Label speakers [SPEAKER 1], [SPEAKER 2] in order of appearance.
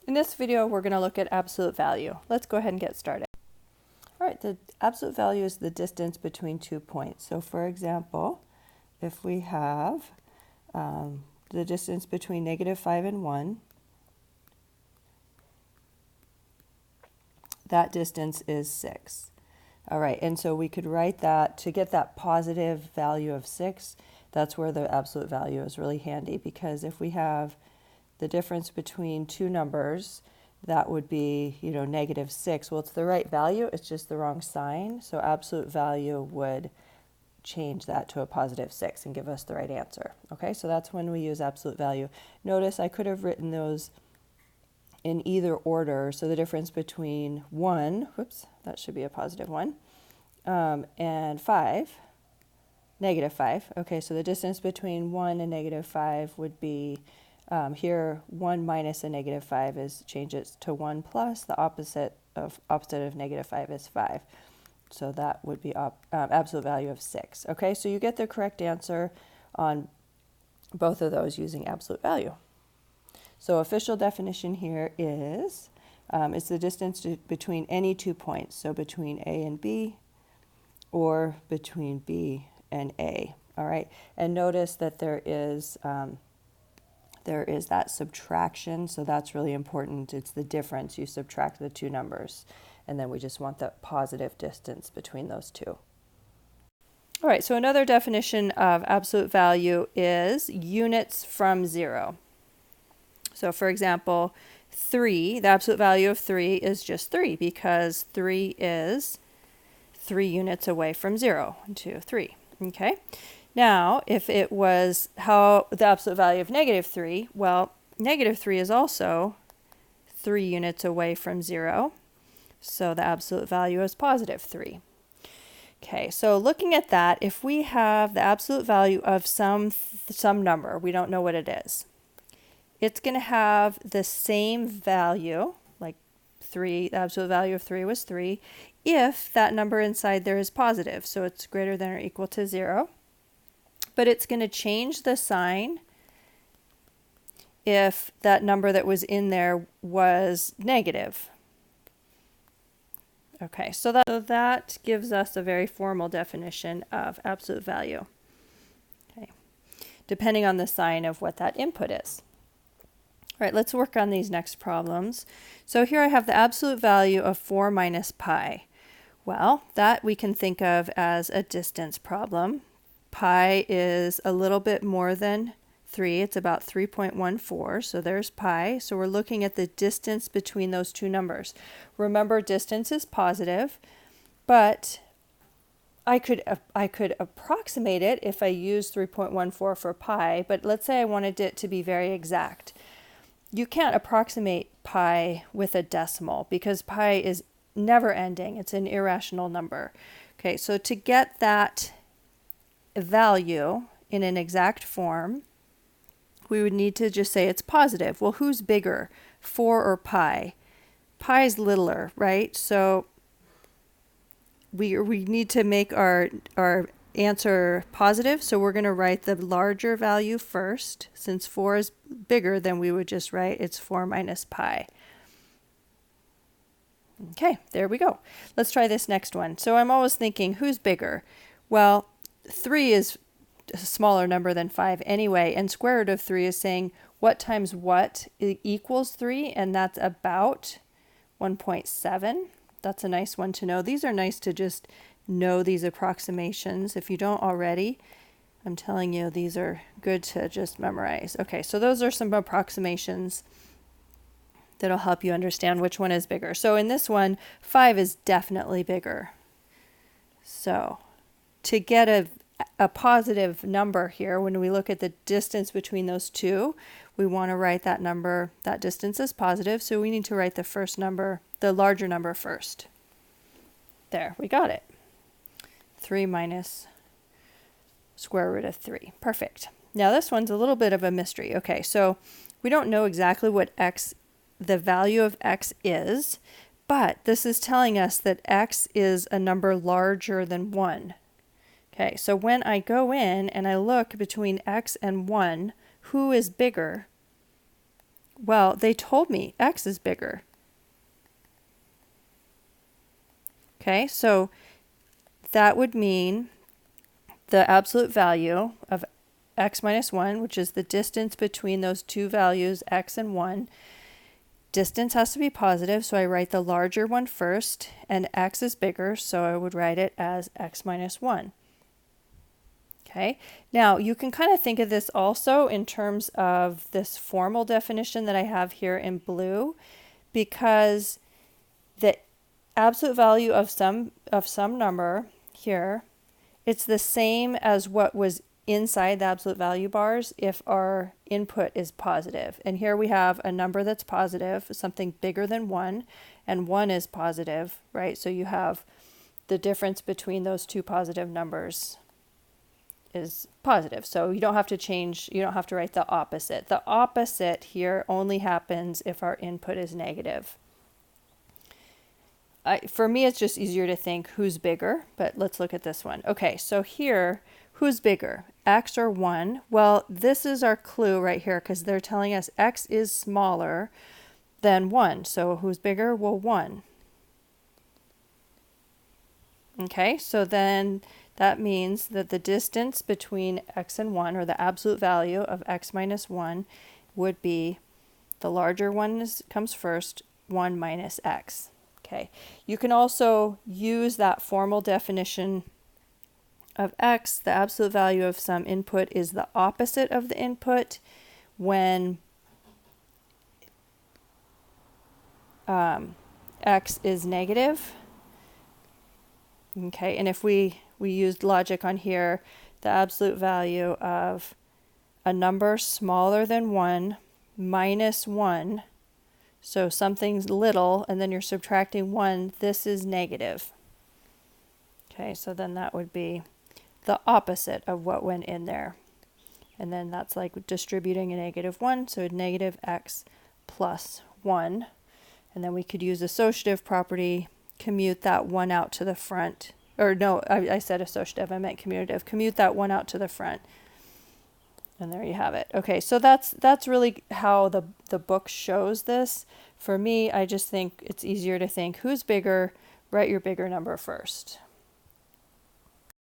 [SPEAKER 1] In this video, we're going to look at absolute value. Let's go ahead and get started. All right, the absolute value is the distance between 2 points. So for example, if we have the distance between -5 and 1, that distance is 6. All right, and so we could write that to get that positive value of 6. That's where the absolute value is really handy, because if we have the difference between two numbers, that would be, -6. Well, it's the right value, it's just the wrong sign. So absolute value would change that to a positive 6 and give us the right answer. Okay, so that's when we use absolute value. Notice I could have written those in either order. So the difference between 1, whoops, that should be a positive 1, and 5, -5. Okay, so the distance between 1 and -5 would be here 1 minus a -5 is change it to 1 plus. The opposite of -5 is 5. So that would be absolute value of 6. Okay, so you get the correct answer on both of those using absolute value. So official definition here is it's the distance between any 2 points. So between A and B, or between B and A. All right, and notice that there is that subtraction, so that's really important. It's the difference. You subtract the two numbers, and then we just want the positive distance between those two. All right, so another definition of absolute value is units from 0. So for example, 3, the absolute value of 3 is just 3, because 3 is 3 units away from 0. 1, 2, 3. Okay. Now, if it was the absolute value of -3, well, -3 is also 3 units away from 0. So the absolute value is positive 3. Okay, so looking at that, if we have the absolute value of some number, we don't know what it is, it's going to have the same value, like 3, the absolute value of 3 was 3, if that number inside there is positive. So it's greater than or equal to 0. But it's going to change the sign if that number that was in there was negative. Okay, so that gives us a very formal definition of absolute value. Okay, depending on the sign of what that input is. All right, let's work on these next problems. So here I have the absolute value of 4 minus pi. Well, that we can think of as a distance problem. Pi is a little bit more than 3. It's about 3.14. So there's pi. So we're looking at the distance between those two numbers. Remember, distance is positive, but I could approximate it if I use 3.14 for pi, but let's say I wanted it to be very exact. You can't approximate pi with a decimal because pi is never ending. It's an irrational number. Okay, so to get that value in an exact form, we would need to just say it's positive. Well, who's bigger, 4 or pi? Pi is littler, right? So we need to make our answer positive, so we're going to write the larger value first. Since 4 is bigger, then we would just write it's 4 minus pi. Okay, there we go. Let's try this next one. So I'm always thinking, who's bigger? Well, 3 is a smaller number than 5 anyway, and square root of 3 is saying what times what equals 3, and that's about 1.7. That's a nice one to know. These are nice to just know, these approximations. If you don't already, I'm telling you, these are good to just memorize. Okay, so those are some approximations that'll help you understand which one is bigger. So in this one, 5 is definitely bigger. So to get a positive number here, when we look at the distance between those two, we want to write that number, that distance is positive, so we need to write the first number, the larger number first. There, we got it. 3 minus square root of 3. Perfect. Now this one's a little bit of a mystery. Okay, so we don't know exactly what the value of x is, but this is telling us that x is a number larger than 1. Okay, so when I go in and I look between x and 1, who is bigger? Well, they told me x is bigger. Okay, so that would mean the absolute value of x minus 1, which is the distance between those two values, x and 1, distance has to be positive, so I write the larger one first, and x is bigger, so I would write it as x minus 1. Okay, now you can kind of think of this also in terms of this formal definition that I have here in blue, because the absolute value of some number here, it's the same as what was inside the absolute value bars if our input is positive. And here we have a number that's positive, something bigger than 1, and 1 is positive, right? So you have the difference between those two positive numbers is positive. So you don't have to change, you don't have to write the opposite. The opposite here only happens if our input is negative. For me, it's just easier to think who's bigger, but let's look at this one. Okay, so here, who's bigger, x or 1? Well, this is our clue right here because they're telling us x is smaller than 1. So who's bigger? Well, 1. Okay, so then that means that the distance between x and 1, or the absolute value of x minus 1, would be the larger one comes first, 1 minus x. Okay, you can also use that formal definition of x, the absolute value of some input is the opposite of the input when x is negative. Okay, and if we used logic on here, the absolute value of a number smaller than 1 minus 1, so something's little, and then you're subtracting 1, this is negative. Okay, so then that would be the opposite of what went in there. And then that's like distributing a negative 1, so negative x plus 1. And then we could use associative property, commute that 1 out to the front. Or no, I said associative, I meant commutative. Commute that 1 out to the front. And there you have it. Okay, so that's really how the book shows this. For me, I just think it's easier to think who's bigger, write your bigger number first.